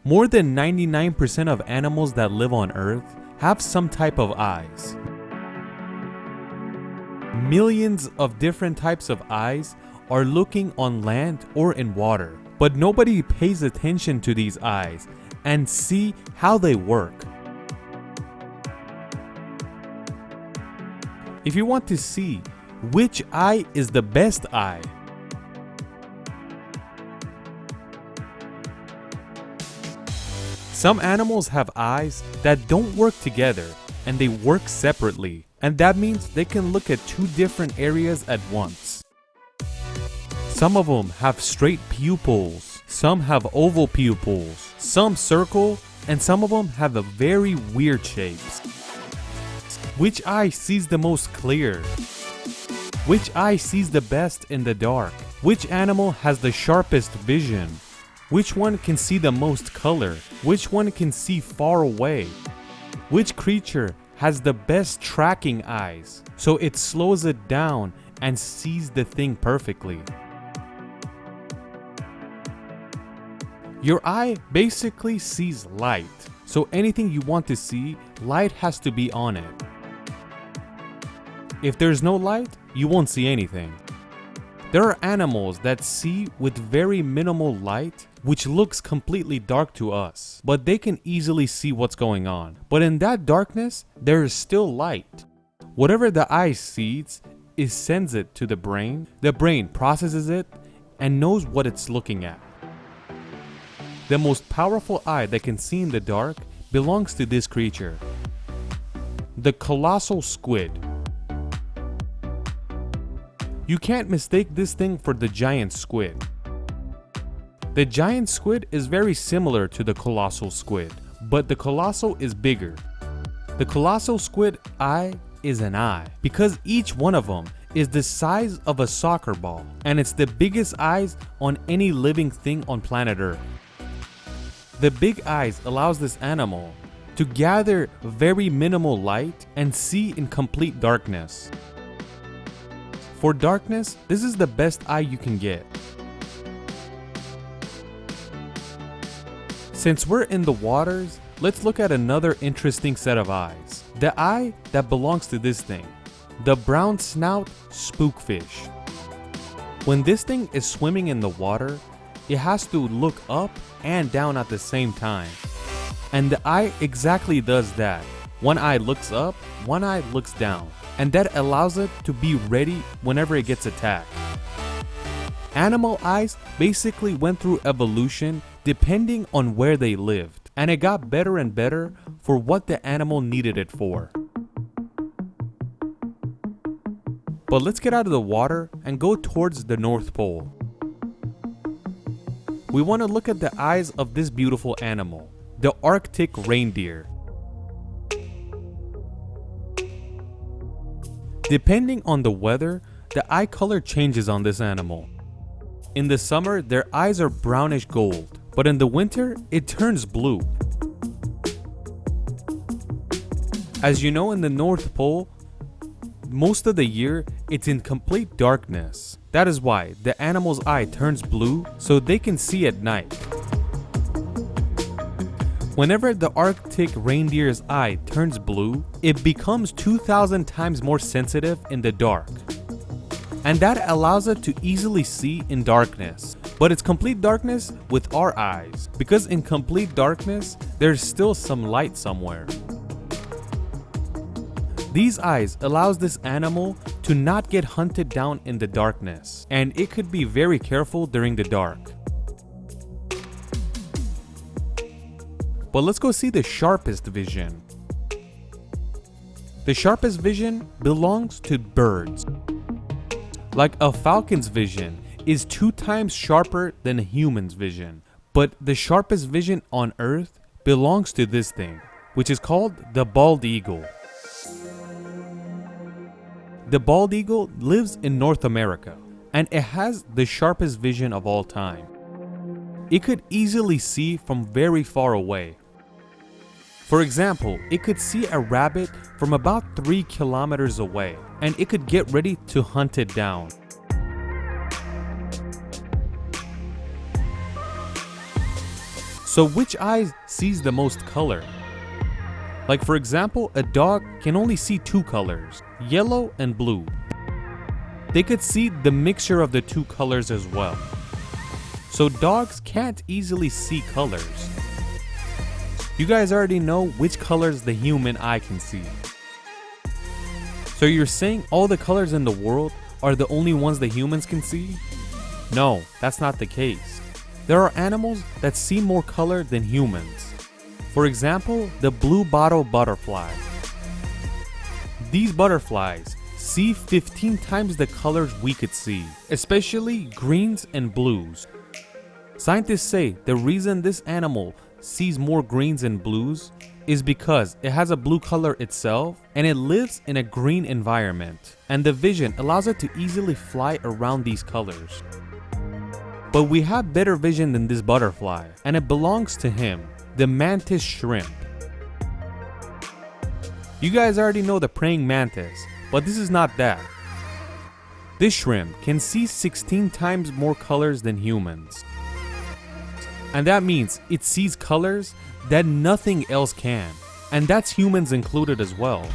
More than 99% of animals that live on Earth have some type of eyes. Millions of different types of eyes are looking on land or in water, but nobody pays attention to these eyes and see how they work. If you want to see which eye is the best eye, some animals have eyes that don't work together and they work separately, and that means they can look at two different areas at once. Some of them have straight pupils, some have oval pupils, some circle, and some of them have a very weird shapes. Which eye sees the most clear? Which eye sees the best in the dark? Which animal has the sharpest vision? Which one can see the most color? Which one can see far away? Which creature has the best tracking eyes, so it slows it down and sees the thing perfectly? Your eye basically sees light, so anything you want to see, light has to be on it. If there's no light, you won't see anything. There are animals that see with very minimal light, which looks completely dark to us, but they can easily see what's going on. But in that darkness, there is still light. Whatever the eye sees, it sends it to the brain processes it and knows what it's looking at. The most powerful eye that can see in the dark belongs to this creature, the colossal squid. You can't mistake this thing for the giant squid. The giant squid is very similar to the colossal squid, but the colossal is bigger. The colossal squid eye is an eye because each one of them is the size of a soccer ball, and it's the biggest eyes on any living thing on planet Earth. The big eyes allows this animal to gather very minimal light and see in complete darkness. For darkness, this is the best eye you can get. Since we're in the waters, let's look at another interesting set of eyes. The eye that belongs to this thing, the brown snout spookfish. When this thing is swimming in the water, it has to look up and down at the same time. And the eye exactly does that. One eye looks up, one eye looks down, and that allows it to be ready whenever it gets attacked. Animal eyes basically went through evolution depending on where they lived, and it got better and better for what the animal needed it for. But let's get out of the water and go towards the North Pole. We want to look at the eyes of this beautiful animal, the Arctic reindeer. Depending on the weather, the eye color changes on this animal. In the summer, their eyes are brownish gold, but in the winter, it turns blue. As you know, in the North Pole, most of the year, it's in complete darkness. That is why the animal's eye turns blue so they can see at night. Whenever the Arctic reindeer's eye turns blue, it becomes 2,000 times more sensitive in the dark. And that allows it to easily see in darkness. But it's complete darkness with our eyes, because in complete darkness, there's still some light somewhere. These eyes allows this animal to not get hunted down in the darkness, and it could be very careful during the dark. But let's go see the sharpest vision. The sharpest vision belongs to birds. Like a falcon's vision is 2 times sharper than a human's vision. But the sharpest vision on Earth belongs to this thing, which is called the bald eagle. The bald eagle lives in North America, and it has the sharpest vision of all time. It could easily see from very far away. For example, it could see a rabbit from about 3 kilometers away, and it could get ready to hunt it down. So which eye sees the most color? Like for example, a dog can only see two colors, yellow and blue. They could see the mixture of the two colors as well. So dogs can't easily see colors. You guys already know which colors the human eye can see. So you're saying all the colors in the world are the only ones the humans can see? No, that's not the case. There are animals that see more color than humans. For example, the blue bottle butterfly. These butterflies see 15 times the colors we could see, especially greens and blues. Scientists say the reason this animal sees more greens and blues is because it has a blue color itself and it lives in a green environment, and the vision allows it to easily fly around these colors. But we have better vision than this butterfly, and it belongs to him, the mantis shrimp. You guys already know the praying mantis, but this is not that. This shrimp can see 16 times more colors than humans. And that means it sees colors that nothing else can, and that's humans included as well.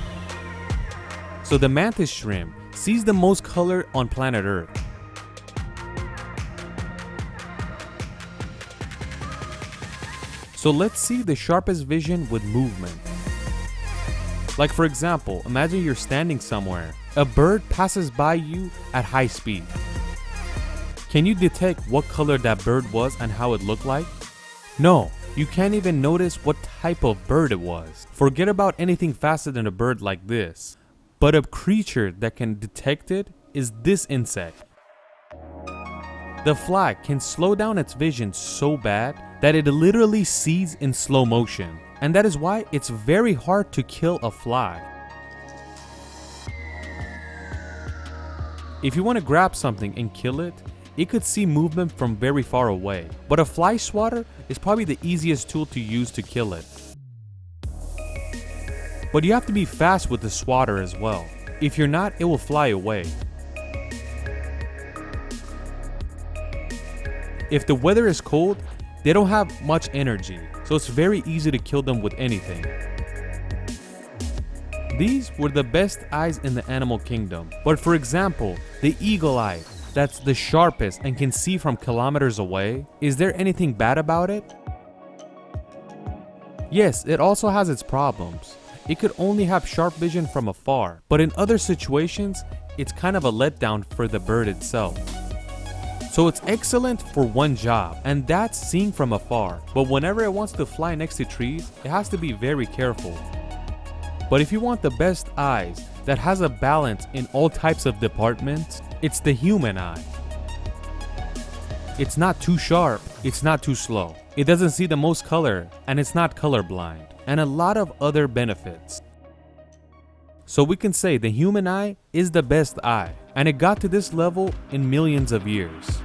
So the mantis shrimp sees the most color on planet Earth. So let's see the sharpest vision with movement. Like for example, imagine you're standing somewhere. A bird passes by you at high speed. Can you detect what color that bird was and how it looked like? No, you can't even notice what type of bird it was. Forget about anything faster than a bird like this. But a creature that can detect it is this insect. The fly can slow down its vision so bad that it literally sees in slow motion. And that is why it's very hard to kill a fly. If you want to grab something and kill it, it could see movement from very far away. But a fly swatter is probably the easiest tool to use to kill it. But you have to be fast with the swatter as well. If you're not, it will fly away. If the weather is cold, they don't have much energy, so it's very easy to kill them with anything. These were the best eyes in the animal kingdom. But for example, the eagle eye, that's the sharpest and can see from kilometers away, is there anything bad about it? Yes, it also has its problems. It could only have sharp vision from afar, but in other situations, it's kind of a letdown for the bird itself. So it's excellent for one job, and that's seeing from afar. But whenever it wants to fly next to trees, it has to be very careful. But if you want the best eyes that has a balance in all types of departments, it's the human eye. It's not too sharp, it's not too slow. It doesn't see the most color, and it's not colorblind, and a lot of other benefits. So we can say the human eye is the best eye, and it got to this level in millions of years.